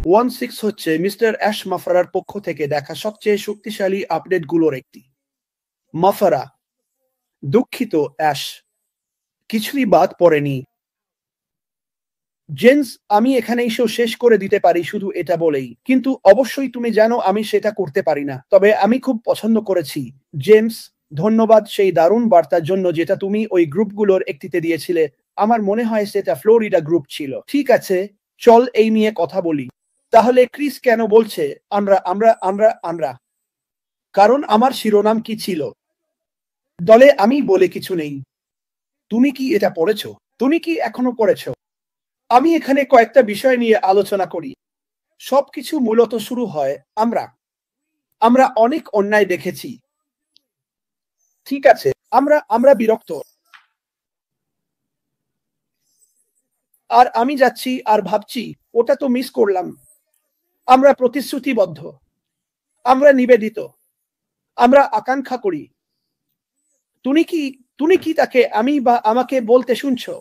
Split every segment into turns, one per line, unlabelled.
16 হচ্ছে mister ash মাফারার পক্ষ থেকে দেখা সবচেয়ে শক্তিশালী আপডেটগুলোর একটি। মাফারা, দুঃখিত অ্যাশ, কিছুই বাদ পড়েনি। জেমস, আমি এখানে এসেও শেষ করে দিতে পারি শুধু এটা বলেই, কিন্তু অবশ্যই তুমি জানো আমি সেটা করতে পারি না। তবে আমি খুব পছন্দ করেছি জেমস, ধন্যবাদ সেই দারুণ বার্তার জন্য যেটা তুমি ওই গ্রুপগুলোর একটিতে দিয়েছিলে। আমার মনে হয় সেটা ফ্লোরিডা গ্রুপ ছিল। ঠিক আছে, চল এই নিয়ে কথা বলি। তাহলে ক্রিস কেন বলছে আমরা আমরা আমরা আমরা? কারণ আমার শিরোনাম কি ছিল? দলে আমি বলে কিছু নেই। তুমি কি এটা পড়েছো? তুমি কি এখনো পড়েছো? আমি এখানে কয়েকটা বিষয় নিয়ে আলোচনা করি। সবকিছু মূলত শুরু হয় আমরা আমরা অনেক অন্যায় দেখেছি। ঠিক আছে, আমরা আমরা বিরক্ত। আর আমি যাচ্ছি আর ভাবছি ওটা তো মিস করলাম। আমরা প্রতিশ্রুতিবদ্ধ, আমরা নিবেদিত, আমরা আকাঙ্ক্ষা করি। তুমি কি তুমি কি তাকে আমি বা আমাকে বলতে শুনছো?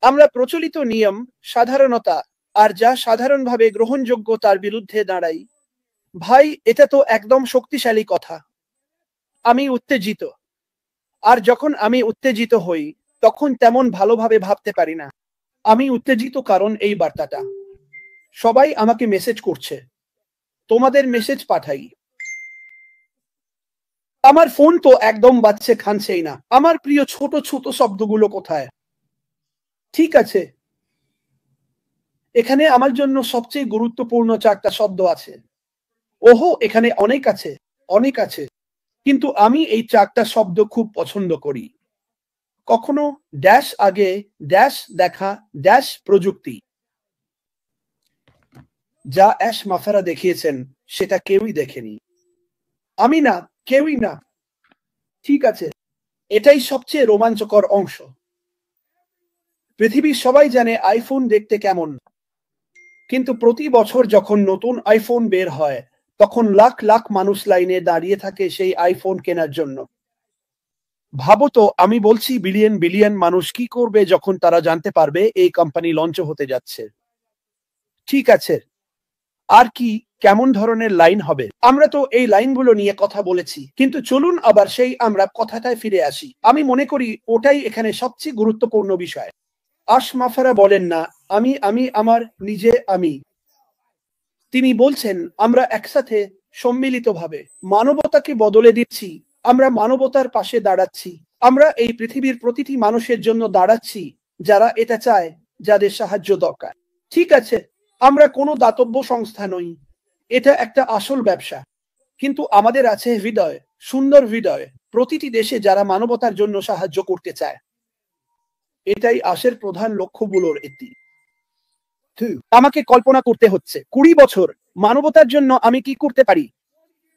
আমরা প্রচলিত নিয়ম, সাধারণতা আর যা সাধারণভাবে গ্রহণযোগ্য তার বিরুদ্ধে দাঁড়াই। ভাই, এটা তো একদম শক্তিশালী কথা। আমি উত্তেজিত। আর যখন আমি উত্তেজিত হই তখন তেমন ভালোভাবে ভাবতে পারি না। আমি উত্তেজিত কারণ এই বার্তাটা সবাই আমাকে মেসেজ করছে। তোমাদের মেসেজ পাঠাই। আমার ফোন তো একদম বাজছে খানছেই না। আমার প্রিয় ছোট ছোট শব্দগুলো কোথায়? ঠিক আছে, এখানে আমার জন্য সবচেয়ে গুরুত্বপূর্ণ 4টা শব্দ আছে। ওহো, এখানে অনেক আছে, অনেক আছে। কিন্তু আমি এই 4টা শব্দ খুব পছন্দ করি। কখনো ড্যাশ আগে, ড্যাশ দেখা, ড্যাশ প্রযুক্তি। যা অ্যাশ মাফারা দেখিয়েছেন সেটা কেউই দেখেনি। আমি না, কেউই না। ঠিক আছে, এটাই সবচেয়ে রোমাঞ্চকর অংশ। পৃথিবীর সবাই জানে আইফোন দেখতে কেমন, কিন্তু প্রতি বছর যখন নতুন আইফোন বের হয় তখন লাখ লাখ মানুষ লাইনে দাঁড়িয়ে থাকে সেই আইফোন কেনার জন্য। ভাবো তো, আমি বলছি বিলিয়ন বিলিয়ন মানুষ কি করবে যখন তারা জানতে পারবে এই কোম্পানি লঞ্চ হতে যাচ্ছে। ঠিক আছে, আর কি কেমন ধরনের লাইন হবে? আমরা তো এই লাইনগুলো নিয়ে কথা বলেছি, কিন্তু চলুন আবার সেই আমরা কথাটায় ফিরে আসি। আমি মনে করি ওটাই এখানে সবচেয়ে গুরুত্বপূর্ণ বিষয়। আশ মাফারা বলেন না আমি আমি আমার নিজে আমি। তিনি বলছেন আমরা একসাথে সম্মিলিতভাবে মানবতাকে বদলে দিচ্ছি। আমরা মানবতার পাশে দাঁড়াচ্ছি। আমরা এই পৃথিবীর প্রতিটি মানুষের জন্য দাঁড়াচ্ছি যারা এটা চায়, যাদের সাহায্য দরকার। ঠিক আছে, আমরা কোনো দাতব্য সংস্থা নই। এটা একটা আসল ব্যবসা। কিন্তু আমাদের আছে হৃদয়, সুন্দর হৃদয়, প্রতিটি দেশে যারা মানবতার জন্য সাহায্য করতে চায়। এটাই আশের প্রধান লক্ষ্যগুলোর একটি। আমাকে কল্পনা করতে হচ্ছে 20 বছর মানবতার জন্য আমি কি করতে পারি।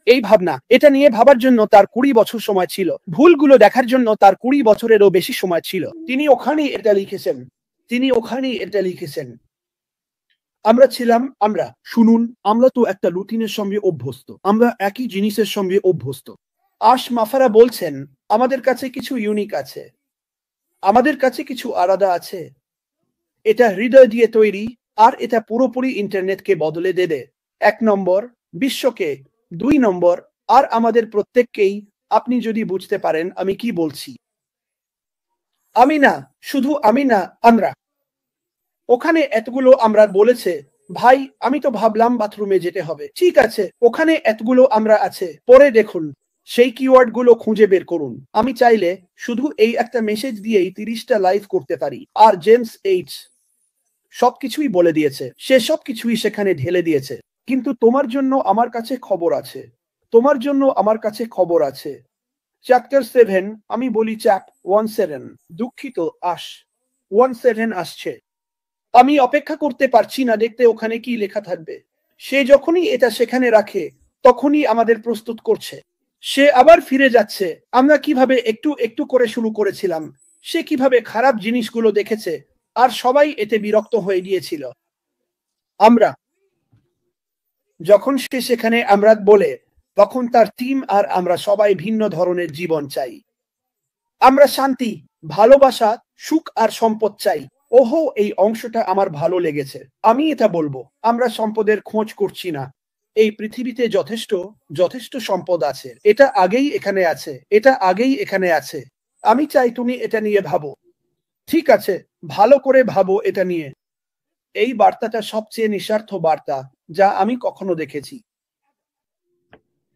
এই ভাবনা, এটা নিয়ে ভাবার জন্য তার 20 বছর সময় ছিল। ভুলগুলো দেখার জন্য তার 20 বছরেরও বেশি সময় ছিল। তিনি ওখানেই এটা লিখেছেন। তিনি ওখানেই এটা লিখেছেন। আমরা ছিলাম আমরা। শুনুন, আমরা তো একটা রুটিনের সঙ্গে অভ্যস্ত। আমরা একই জিনিসের সঙ্গে অভ্যস্ত। আশ মাফারা বলছেন আমাদের কাছে কিছু ইউনিক আছে। আমাদের কাছে কিছু আলাদা আছে। এটা হৃদয় দিয়ে তৈরি, আর এটা পুরোপুরি ইন্টারনেটকে বদলে দেবে। 1 নম্বর, বিশ্বকে। 2 নম্বর, আর আমাদের প্রত্যেককেই। আপনি যদি বুঝতে পারেন আমি কি বলছি। আমি না, শুধু আমি না, আমরা। ওখানে এতগুলো আমরা বলেছে। ভাই, আমি তো ভাবলাম বাথরুমে যেতে হবে। ঠিক আছে, ওখানে এতগুলো আমরা আছে। পরে দেখুন, সেই কিওয়ার্ডগুলো খুঁজে বের করুন। আমি চাইলে শুধু এই একটা মেসেজ দিয়েই 30টা লাইভ করতে পারি। আর জেমস এইচ সবকিছুই বলে দিয়েছে। সে সবকিছুই সেখানে ঢেলে দিয়েছে। কিন্তু তোমার জন্য আমার কাছে খবর আছে। তোমার জন্য আমার কাছে খবর আছে। চ্যাপ্টার 7, আমি বলি চ্যাপ 17। দুঃখিত আশ, 17 আসছে। আমি অপেক্ষা করতে পারছি না দেখতে ওখানে কি লেখা থাকবে। সে যখনই এটা সেখানে রাখে তখনই আমাদের প্রস্তুত করছে। সে আবার ফিরে যাচ্ছে। আমরা কিভাবে একটু একটু করে শুরু করেছিলাম। সে কিভাবে খারাপ জিনিসগুলো দেখেছে আর সবাই এতে বিরক্ত হয়ে গিয়েছিল। আমরা যখন সে সেখানে আমরা বলে, তখন তার টিম আর আমরা সবাই ভিন্ন ধরনের জীবন চাই। আমরা শান্তি, ভালোবাসা, সুখ আর সম্পদ চাই। ওহো, এই অংশটা আমার ভালো লেগেছে। আমি এটা বলবো, আমরা সম্পদের খোঁজ করছি না। এই পৃথিবীতে যথেষ্ট সম্পদ আছে। এটা আগেই এখানে আছে, এটা আগেই এখানে আছে। আমি চাই তুমি এটা নিয়ে ভাবো। ঠিক আছে, ভালো করে ভাবো এটা নিয়ে। এই বার্তাটা সবচেয়ে নিঃস্বার্থ বার্তা যা আমি কখনো দেখেছি।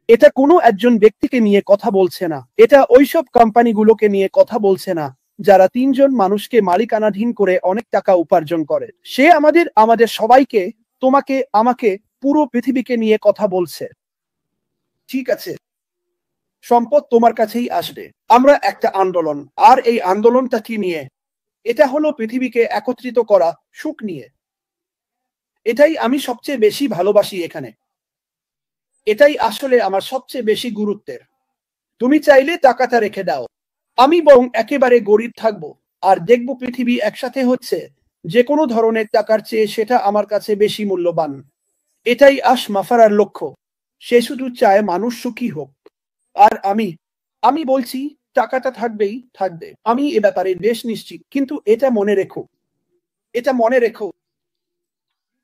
এটা কোনো একজন ব্যক্তিকে নিয়ে কথা বলছে না। এটা ওইসব কোম্পানিগুলোকে নিয়ে কথা বলছে না যারা ৩ জন মানুষকে মালিকানাধীন করে অনেক টাকা উপার্জন করে। সে আমাদের সবাইকে, তোমাকে, আমাকে, পুরো পৃথিবীকে নিয়ে কথা বলছে। ঠিক আছে, সম্পদ তোমার কাছেই আসবে। আমরা একটা আন্দোলন, আর এই আন্দোলনটা কি নিয়ে? এটা হলো পৃথিবীকে একত্রিত করা, সুখ নিয়ে। এটাই আমি সবচেয়ে বেশি ভালোবাসি এখানে। এটাই আসলে আমার সবচেয়ে বেশি গুরুত্বের। তুমি চাইলে টাকাটা রেখে দাও। আমি বরং একেবারে গরিব থাকবো, আর দেখব পৃথিবী একসাথে হচ্ছে। যে কোনো ধরনের টাকার চেয়ে সেটা আমার কাছে বেশি মূল্যবান। এটাই মাফারার লক্ষ্য। সে শুধু চায় মানুষ সুখী হোক। আর আমি বলছি, টাকাটা থাকবেই থাকবে। আমি এ ব্যাপারে বেশ নিশ্চিত। কিন্তু এটা মনে রেখো,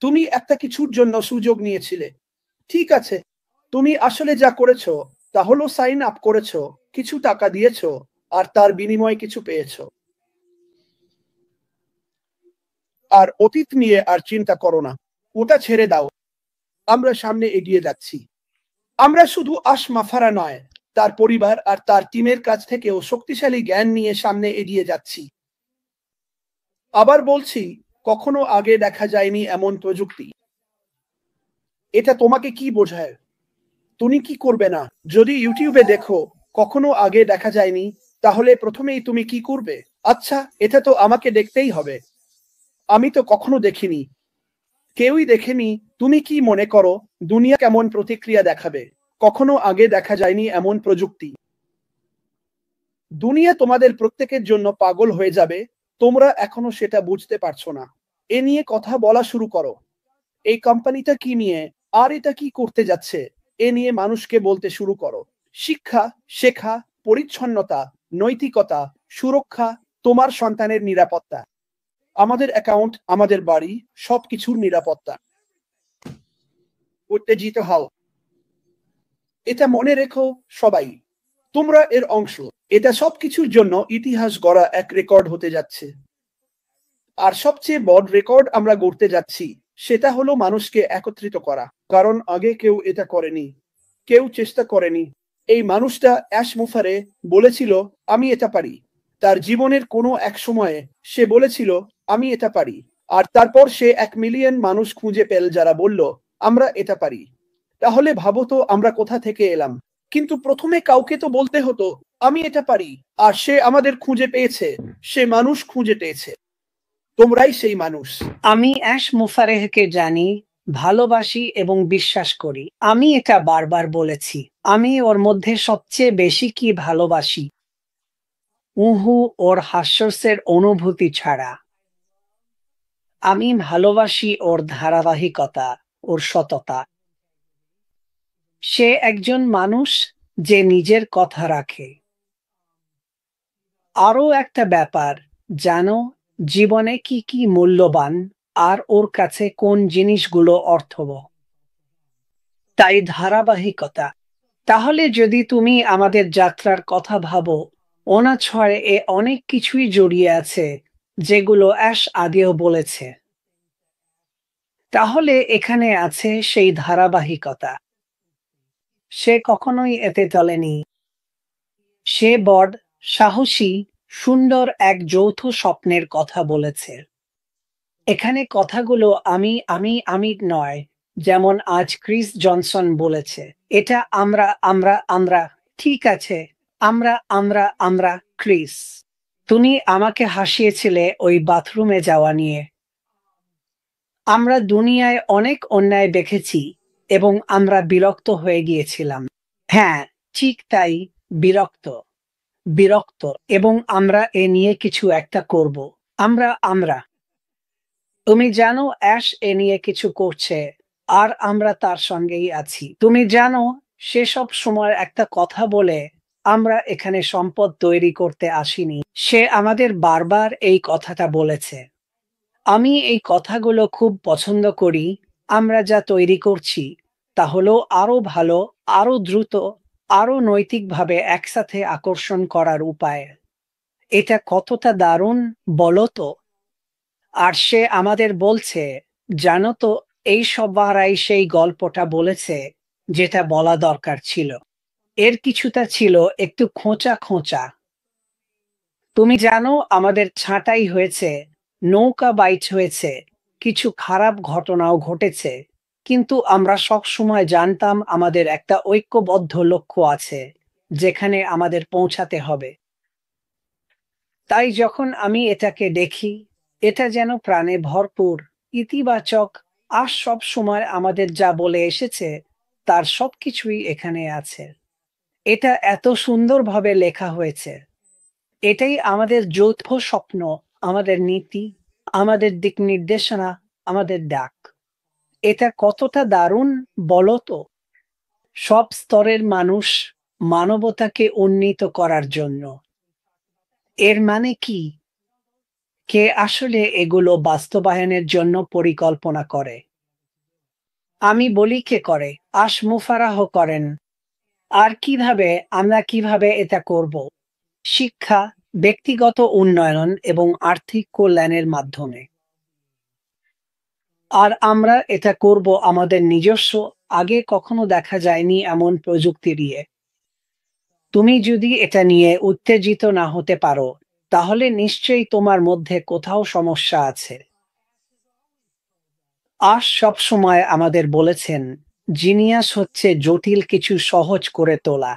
তুমি একটা কিছুর জন্য সুযোগ নিয়েছিলে। ঠিক আছে, তুমি আসলে যা করেছো তা হলো সাইন আপ করেছো, কিছু টাকা দিয়েছো, আর তার বিনিময়ে কিছু পেয়েছো। আর অতীত নিয়ে আর চিন্তা করো না, ওটা ছেড়ে দাও। আমরা সামনে এগিয়ে যাচ্ছি। আমরা শুধু মাফারা নয়, তার পরিবার আর তার টিমের কাছ থেকেও শক্তিশালী জ্ঞান নিয়ে সামনে এগিয়ে যাচ্ছি। আবার বলছি, কখনো আগে দেখা যায়নি এমন প্রযুক্তি। এটা তোমাকে কি বোঝায়? তুমি কি করবে না? যদি ইউটিউবে দেখো কখনো আগে দেখা যায়নি, তাহলে প্রথমেই তুমি কি করবে? আচ্ছা, এটা তো আমাকে দেখতেই হবে। আমি তো কখনো দেখিনি, কেউই দেখেনি। তুমি কি মনে করো দুনিয়া কেমন প্রতিক্রিয়া দেখাবে? কখনো আগে দেখা যায়নি এমন প্রযুক্তি। দুনিয়া তোমাদের প্রত্যেকের জন্য পাগল হয়ে যাবে। তোমরা এখনো সেটা বুঝতে পারছো না। এ নিয়ে কথা বলা শুরু করো। এই কোম্পানিটা কি নিয়ে, আর এটা কি করতে যাচ্ছে, এ নিয়ে মানুষকে বলতে শুরু করো। শিক্ষা, শেখা, পরিচ্ছন্নতা, নৈতিকতা, সুরক্ষা, তোমার সন্তানের নিরাপত্তা, আমাদের অ্যাকাউন্ট, আমাদের বাড়ি, সবকিছুর নিরাপত্তা। উত্তেজিত হও। এটা মনে রেখো সবাই, তোমরা এর অংশ। এটা সবকিছুর জন্য ইতিহাস গড়া এক রেকর্ড হতে যাচ্ছে। আর সবচেয়ে বড় রেকর্ড আমরা গড়তে যাচ্ছি, সেটা হলো মানুষকে একত্রিত করা। কারণ আগে কেউ এটা করেনি, কেউ চেষ্টা করেনি। এই মানুষটা মুফারে বলেছিল, আমি এটা পারি। তার জীবনের কোনো এক সময়ে সে বলেছিল, আমি এটা পারি। আর তারপর সে ১ মিলিয়ন মানুষ খুঁজে পেল যারা বলল, আমরা এটা পারি। তাহলে ভাবো তো আমরা কোথা থেকে এলাম। কিন্তু প্রথমে কাউকে তো বলতে হতো, আমি এটা পারি। আর সে আমাদের খুঁজে পেয়েছে, সে মানুষ খুঁজে পেয়েছে। তোমরাই সেই মানুষ।
আমি মুফারেহকে জানি, ভালোবাসি এবং বিশ্বাস করি। আমি এটা বারবার বলেছি। আমি ওর মধ্যে সবচেয়ে বেশি কি ভালোবাসি? ওর হাস্যরসের অনুভূতি ছাড়া। আমি ভালোবাসি ওর ধারাবাহিকতা, ওর সততা। সে একজন মানুষ যে নিজের কথা রাখে। আরো একটা ব্যাপার, জানো, জীবনে কি কি মূল্যবান, আর ওর কাছে কোন জিনিসগুলো অর্থবহ। তাই ধারাবাহিকতা। তাহলে যদি তুমি আমাদের যাত্রার কথা ভাবো, অনাছয় এ অনেক কিছুই জড়িয়ে আছে যেগুলো আগেও বলেছে। তাহলে এখানে আছে সেই ধারাবাহিকতা। সে কখনোই এতে চলেনি। সে বড় সাহসী, সুন্দর এক যৌথ স্বপ্নের কথা বলেছে। এখানে কথাগুলো আমি আমি আমি নয়, যেমন আজ ক্রিস জনসন বলেছে। এটা আমরা আমরা আমরা। ঠিক আছে, আমরা আমরা আমরা। ক্রিস, তুমি আমাকে হাসিয়েছিলে ওই বাথরুমে যাওয়া নিয়ে। আমরা দুনিয়ায় অনেক অন্যায় দেখেছি এবং আমরা বিরক্ত হয়ে গিয়েছিলাম। হ্যাঁ, ঠিক তাই, বিরক্ত, বিরক্ত। এবং আমরা এ নিয়ে কিছু একটা করব। আমরা তুমি জানো এ নিয়ে কিছু করছে, আর আমরা তার সঙ্গেই আছি। তুমি জানো, সে সব সময় একটা কথা বলে, আমরা এখানে সম্পদ তৈরি করতে আসিনি। সে আমাদের বারবার এই কথাটা বলেছে। আমি এই কথাগুলো খুব পছন্দ করি। আমরা যা তৈরি করছি তা হলো আরো ভালো, আরো দ্রুত, আরো নৈতিকভাবে একসাথে আকর্ষণ করার উপায়। এটা কতটা দারুণ বলো তো? আর সে আমাদের বলছে, জানো তো, এই সবারাই সেই গল্পটা বলেছে যেটা বলা দরকার ছিল। এর কিছুটা ছিল একটু খোঁচা খোঁচা। তুমি জানো, আমাদের ছাঁটাই হয়েছে, নৌকা বাইচ হয়েছে, কিছু খারাপ ঘটনাও ঘটেছে, কিন্তু আমরা সবসময় জানতাম আমাদের একটা ঐক্যবদ্ধ লক্ষ্য আছে যেখানে আমাদের পৌঁছাতে হবে। তাই যখন আমি এটাকে দেখি, এটা যেন প্রাণে ভরপুর, ইতিবাচক, আর সব সময় আমাদের যা বলে এসেছে তার সবকিছুই এখানে আছে। এটা এত সুন্দরভাবে লেখা হয়েছে। এটাই আমাদের যৌথ স্বপ্ন, আমাদের নীতি, আমাদের দিক নির্দেশনা, আমাদের ডাক। এটা কতটা দারুণ বলো তো? সব স্তরের মানুষ, মানবতাকে উন্নীত করার জন্য। এর মানে কি? কে আসলে এগুলো বাস্তবায়নের জন্য পরিকল্পনা করে? আমি বলি কে করে, মুফারাহ করেন। আর কিভাবে? আমরা কিভাবে এটা করব? শিক্ষা, ব্যক্তিগত উন্নয়ন এবং আর্থিক কল্যাণের মাধ্যমে। আর আমরা এটা করব আমাদের নিজস্ব, আগে কখনো দেখা যায়নি এমন প্রযুক্তি দিয়ে। তুমি যদি এটা নিয়ে উত্তেজিত না হতে পারো, তাহলে নিশ্চয়ই তোমার মধ্যে কোথাও সমস্যা আছে। সব সময় আমাদের বলেছেন, জিনিয়াস হচ্ছে জটিল কিছু সহজ করে তোলা।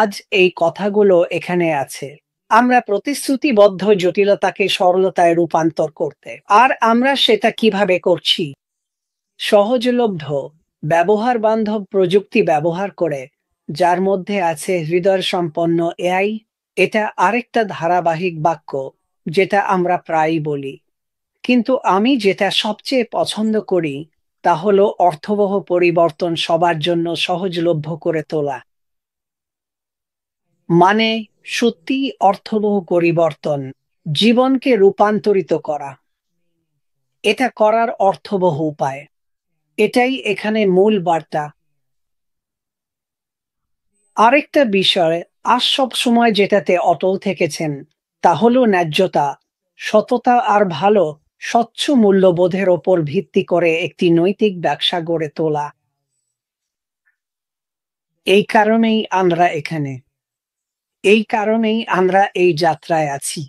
আজ এই কথাগুলো এখানে আছে। আমরা প্রতিশ্রুতিবদ্ধ জটিলতাকে সরলতায় রূপান্তর করতে। আর আমরা সেটা কিভাবে করছি? সহজলভ্য, ব্যবহার বান্ধব প্রযুক্তি ব্যবহার করে, যার মধ্যে আছে হৃদয় সম্পন্ন এআই। এটা আরেকটা ধারাবাহিক বাক্য যেটা আমরা প্রায়ই বলি, কিন্তু আমি যেটা সবচেয়ে পছন্দ করি তা হলো অর্থবহ পরিবর্তন সবার জন্য সহজলভ্য করে তোলা। মানে, সত্যি অর্থবহ পরিবর্তন, জীবনকে রূপান্তরিত করা। এটা করার অর্থবহ উপায়, এটাই এখানে মূল বার্তা। আরেকটা বিষয় সব সময় যেটাতে অটল থেকেছেন তা হলো ন্যায্যতা, সততা আর ভালো, স্বচ্ছ মূল্যবোধের ওপর ভিত্তি করে একটি নৈতিক ব্যবসা গড়ে তোলা। এই কারণেই আমরা এখানে, এই কারণেই আমরা এই যাত্রায় আছি,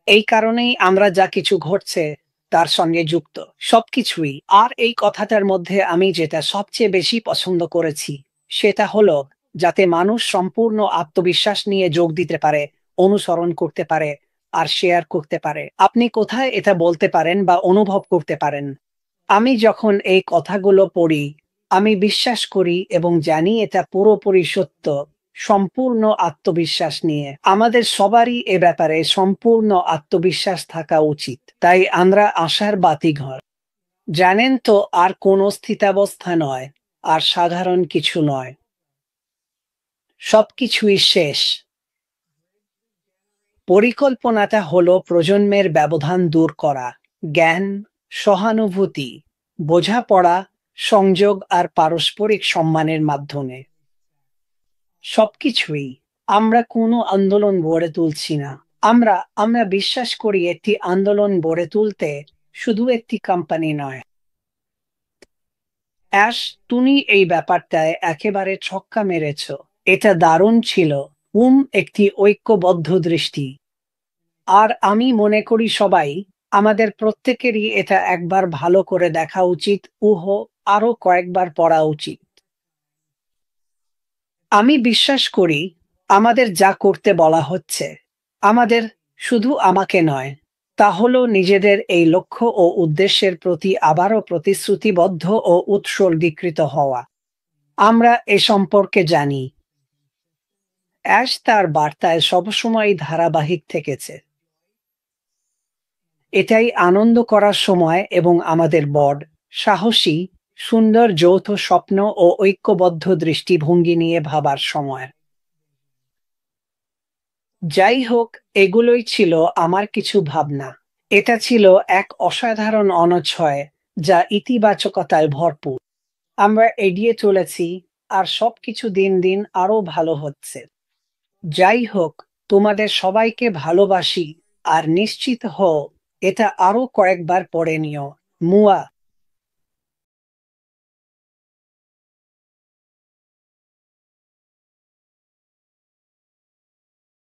এই কারণেই আমরা যা কিছু ঘটছে তার সঙ্গে যুক্ত সবকিছুই। আর এই কথাটার মধ্যে আমি যেটা সবচেয়ে বেশি পছন্দ করেছি সেটা হলো যাতে মানুষ সম্পূর্ণ আত্মবিশ্বাস নিয়ে যোগ দিতে পারে, অনুসরণ করতে পারে আর শেয়ার করতে পারে। আপনি কোথায় এটা বলতে পারেন বা অনুভব করতে পারেন? আমি যখন এই কথাগুলো পড়ি, আমি বিশ্বাস করি এবং জানি এটা পুরোপুরি সত্য। সম্পূর্ণ আত্মবিশ্বাস নিয়ে আমাদের সবারই এ ব্যাপারে সম্পূর্ণ আত্মবিশ্বাস থাকা উচিত। তাই আমরা আশার বাতিঘর। জানেন তো, আর কোনো স্থিতাবস্থা নয়, আর সাধারণ কিছু নয়, সবকিছুই শেষ। পরিকল্পনাটা হলো প্রজন্মের ব্যবধান দূর করা, জ্ঞান, সহানুভূতি, বোঝাপড়া, সংযোগ আর পারস্পরিক সম্মানের মাধ্যমে। সবকিছুই। আমরা কোনো আন্দোলন গড়ে তুলছি না। আমরা আমরা বিশ্বাস করি একটি আন্দোলন গড়ে তুলতে শুধু একটি কোম্পানি নয়। তুমি এই ব্যাপারটায় একেবারে ছক্কা মেরেছ। এটা দারুণ ছিল। একটি ঐক্যবদ্ধ দৃষ্টি। আর আমি মনে করি সবাই, আমাদের প্রত্যেকেরই এটা একবার ভালো করে দেখা উচিত, আরো কয়েকবার পড়া উচিত। আমি বিশ্বাস করি আমাদের যা করতে বলা হচ্ছে, আমাদের, শুধু আমাকে নয়, তা হলো নিজেদের এই লক্ষ্য ও উদ্দেশ্যের প্রতি আবারও প্রতিশ্রুতিবদ্ধ ও উৎসর্গীকৃত হওয়া। আমরা এ সম্পর্কে জানি। তার বার্তায় সবসময় ধারাবাহিক থেকেছে। এটাই আনন্দ করার সময় এবং আমাদের বড়, সাহসী, সুন্দর যৌথ স্বপ্ন ও ঐক্যবদ্ধ দৃষ্টিভঙ্গি নিয়ে ভাবার সময়। যাই হোক, এগুলোই ছিল আমার কিছু ভাবনা। এটা ছিল এক অসাধারণ অনছয় যা ইতিবাচকতায় ভরপুর। আমরা এগিয়ে চলেছি আর সবকিছু দিন দিন আরো ভালো হচ্ছে। যাই হোক, তোমাদের সবাইকে ভালোবাসি আর নিশ্চিত হও এটা আরো কয়েকবার পড়ে নিও। মুয়া।